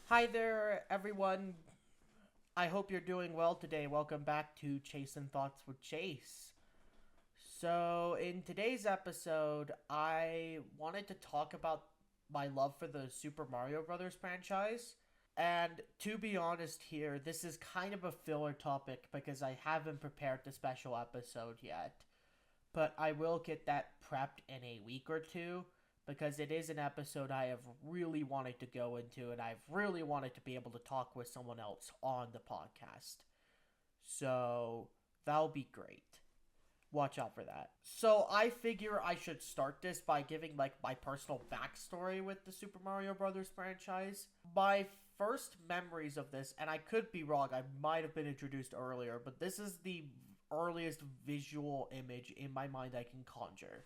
Hi there, everyone. I hope you're doing well today. Welcome back to Chase and Thoughts with Chase. So, in today's episode, I wanted to talk about my love for the Super Mario Brothers franchise. And to be honest, here, this is kind of a filler topic because I haven't prepared the special episode yet. But I will get that prepped in a week or two because it is an episode I have really wanted to go into and I've really wanted to be able to talk with someone else on the podcast. So that'll be great. Watch out for that. So I figure I should start this by giving like my personal backstory with the Super Mario Brothers franchise. My first memories of this, and I could be wrong, I might have been introduced earlier, but this is the earliest visual image in my mind I can conjure.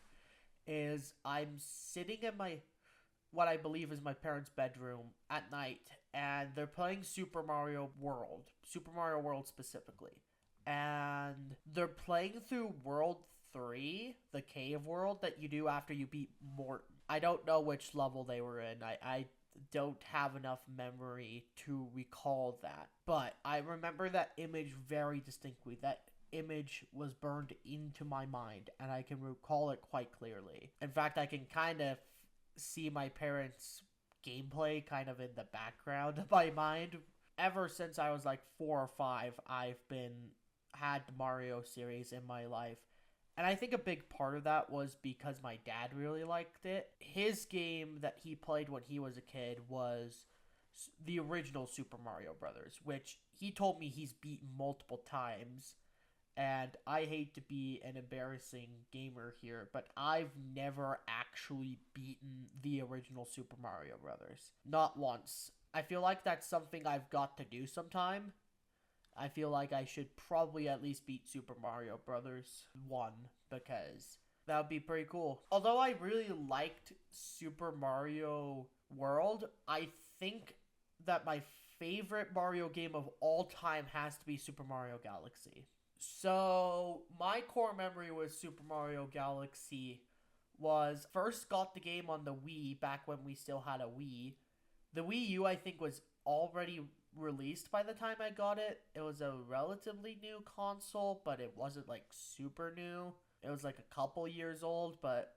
Is I'm sitting in my what I believe is my parents' bedroom at night, and they're playing Super Mario World specifically, and they're playing through World 3, the cave world that you do after you beat Morton. I don't know which level they were in. I don't have enough memory to recall that. But I remember that image very distinctly. That image was burned into my mind, and I can recall it quite clearly. In fact, I can kind of see my parents' gameplay kind of in the background of my mind. Ever since I was like 4 or 5, I've been had the Mario series in my life. And I think a big part of that was because my dad really liked it. His game that he played when he was a kid was the original Super Mario Brothers, which he told me he's beaten multiple times. And I hate to be an embarrassing gamer here, but I've never actually beaten the original Super Mario Brothers. Not once. I feel like that's something I've got to do sometime. I feel like I should probably at least beat Super Mario Brothers 1 because that would be pretty cool. Although I really liked Super Mario World, I think that my favorite Mario game of all time has to be Super Mario Galaxy. So, my core memory with Super Mario Galaxy was first got the game on the Wii back when we still had a Wii. The Wii U, I think, was already released by the time I got it. It was a relatively new console, but it wasn't like super new. It was like a couple years old, but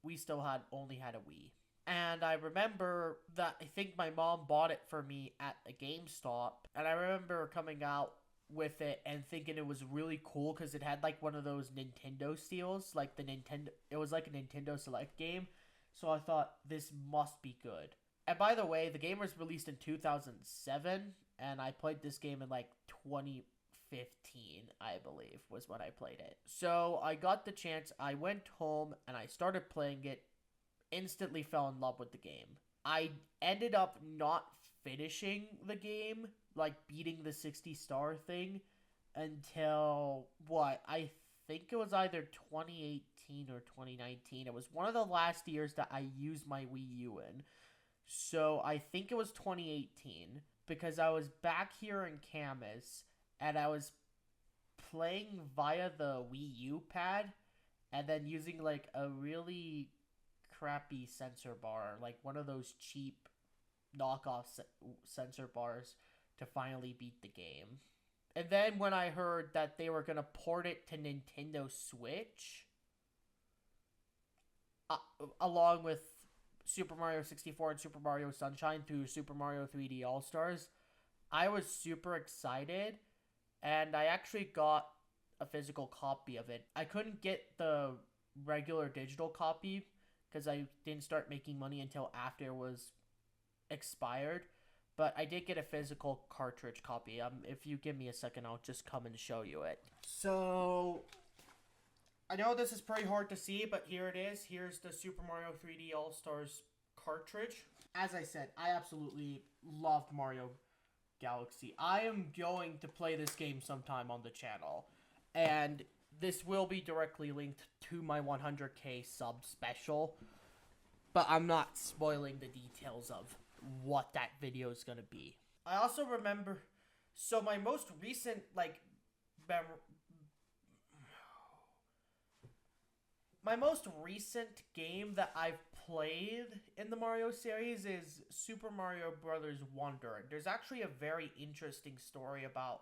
we still had only had a Wii. And I remember that I think my mom bought it for me at a GameStop. And I remember coming out with it and thinking it was really cool because it had like one of those Nintendo steals, like the Nintendo. It was like a Nintendo Select game. So I thought this must be good. And by the way, the game was released in 2007, and I played this game in like 2015, I believe, was when I played it. So I got the chance, I went home, and I started playing it, instantly fell in love with the game. I ended up not finishing the game, like beating the 60-star thing, until what? I think it was either 2018 or 2019. It was one of the last years that I used my Wii U in. So I think it was 2018 because I was back here in Camas and I was playing via the Wii U pad and then using like a really crappy sensor bar, like one of those cheap knockoff sensor bars to finally beat the game. And then when I heard that they were going to port it to Nintendo Switch, uh, along with Super Mario 64 and Super Mario Sunshine through Super Mario 3D All Stars, I was super excited, and I actually got a physical copy of it. I couldn't get the regular digital copy because I didn't start making money until after it was expired, but I did get a physical cartridge copy. If you give me a second, I'll just come and show you it. So, I know this is pretty hard to see, but here it is. Here's the Super Mario 3D All Stars cartridge. As I said, I absolutely loved Mario Galaxy. I am going to play this game sometime on the channel, and this will be directly linked to my 100k sub special, but I'm not spoiling the details of what that video is going to be. I also remember, so my most recent, like, My most recent game that I've played in the Mario series is Super Mario Brothers Wonder. There's actually a very interesting story about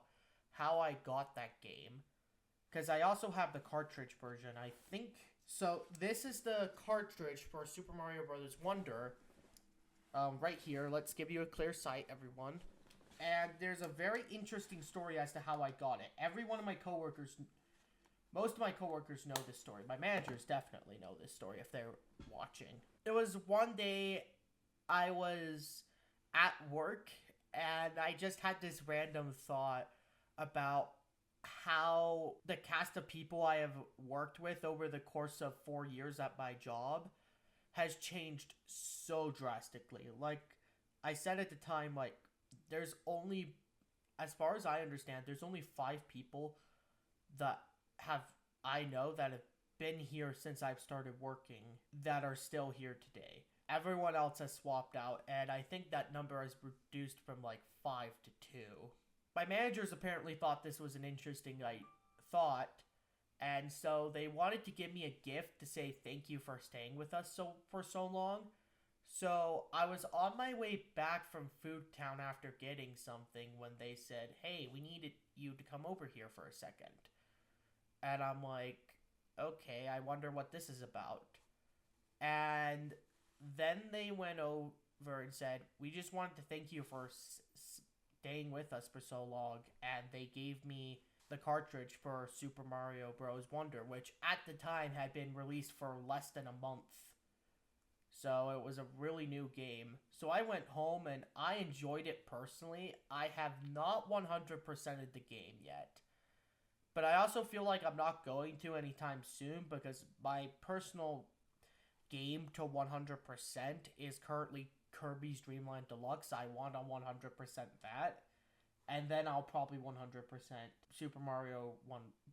how I got that game. Because I also have the cartridge version, I think. So this is the cartridge for Super Mario Brothers Wonder. Right here, let's give you a clear sight, everyone. And there's a very interesting story as to how I got it. Most of my coworkers know this story. My managers definitely know this story if they're watching. It was one day I was at work and I just had this random thought about how the cast of people I have worked with over the course of 4 years at my job has changed so drastically. Like I said at the time, like there's only, as far as I understand, there's only 5 people that I know that have been here since I've started working that are still here today. Everyone else has swapped out, and I think that number has reduced from like 5 to 2. My managers apparently thought this was an interesting thought, and so they wanted to give me a gift to say thank you for staying with us for so long. So I was on my way back from Food Town after getting something when they said, "Hey, we needed you to come over here for a second." And I'm like, okay, I wonder what this is about. And then they went over and said, "We just wanted to thank you for staying with us for so long." And they gave me the cartridge for Super Mario Bros. Wonder, which at the time had been released for less than a month. So it was a really new game. So I went home and I enjoyed it personally. I have not 100%ed the game yet. But I also feel like I'm not going to anytime soon because my personal game to 100% is currently Kirby's Dream Land Deluxe. I want to 100% that. And then I'll probably 100% Super Mario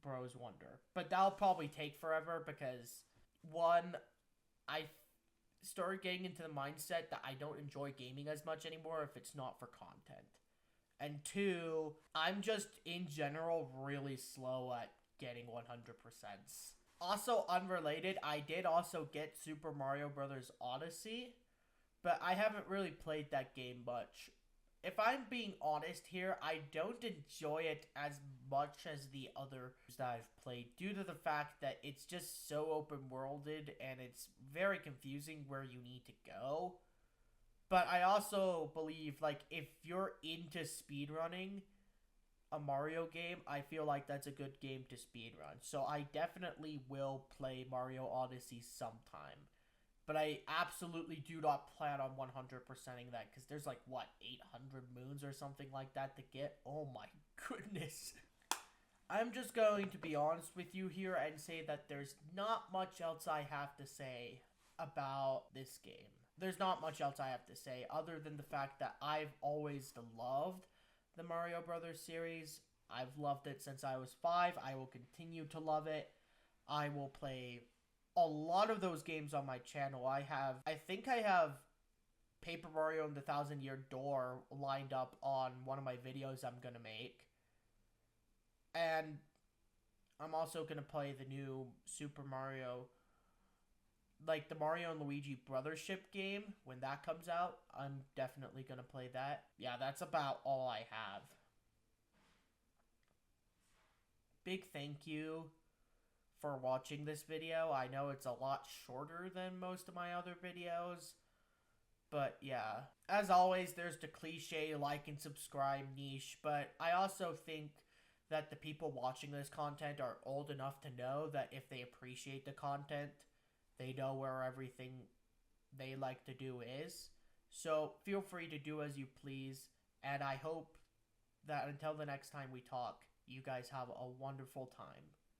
Bros. Wonder. But that'll probably take forever because, one, I started getting into the mindset that I don't enjoy gaming as much anymore if it's not for content. And 2, I'm just, in general, really slow at getting 100%. Also, unrelated, I did also get Super Mario Bros. Odyssey, but I haven't really played that game much. If I'm being honest here, I don't enjoy it as much as the others that I've played due to the fact that it's just so open-worlded and it's very confusing where you need to go. But I also believe, like, if you're into speedrunning a Mario game, I feel like that's a good game to speedrun. So I definitely will play Mario Odyssey sometime. But I absolutely do not plan on 100%ing that, because there's like, what, 800 moons or something like that to get? Oh my goodness. I'm just going to be honest with you here and say that there's not much else I have to say about this game. There's not much else I have to say other than the fact that I've always loved the Mario Brothers series. I've loved it since I was 5. I will continue to love it. I will play a lot of those games on my channel. I think I have Paper Mario and the Thousand Year Door lined up on one of my videos I'm gonna make. And I'm also gonna play the new Super Mario, like the Mario and Luigi Brothership game, when that comes out. I'm definitely gonna play that. Yeah, that's about all I have. Big thank you for watching this video. I know it's a lot shorter than most of my other videos, but yeah. As always, there's the cliche like and subscribe niche, but I also think that the people watching this content are old enough to know that if they appreciate the content, they know where everything they like to do is. So feel free to do as you please, and I hope that until the next time we talk, you guys have a wonderful time.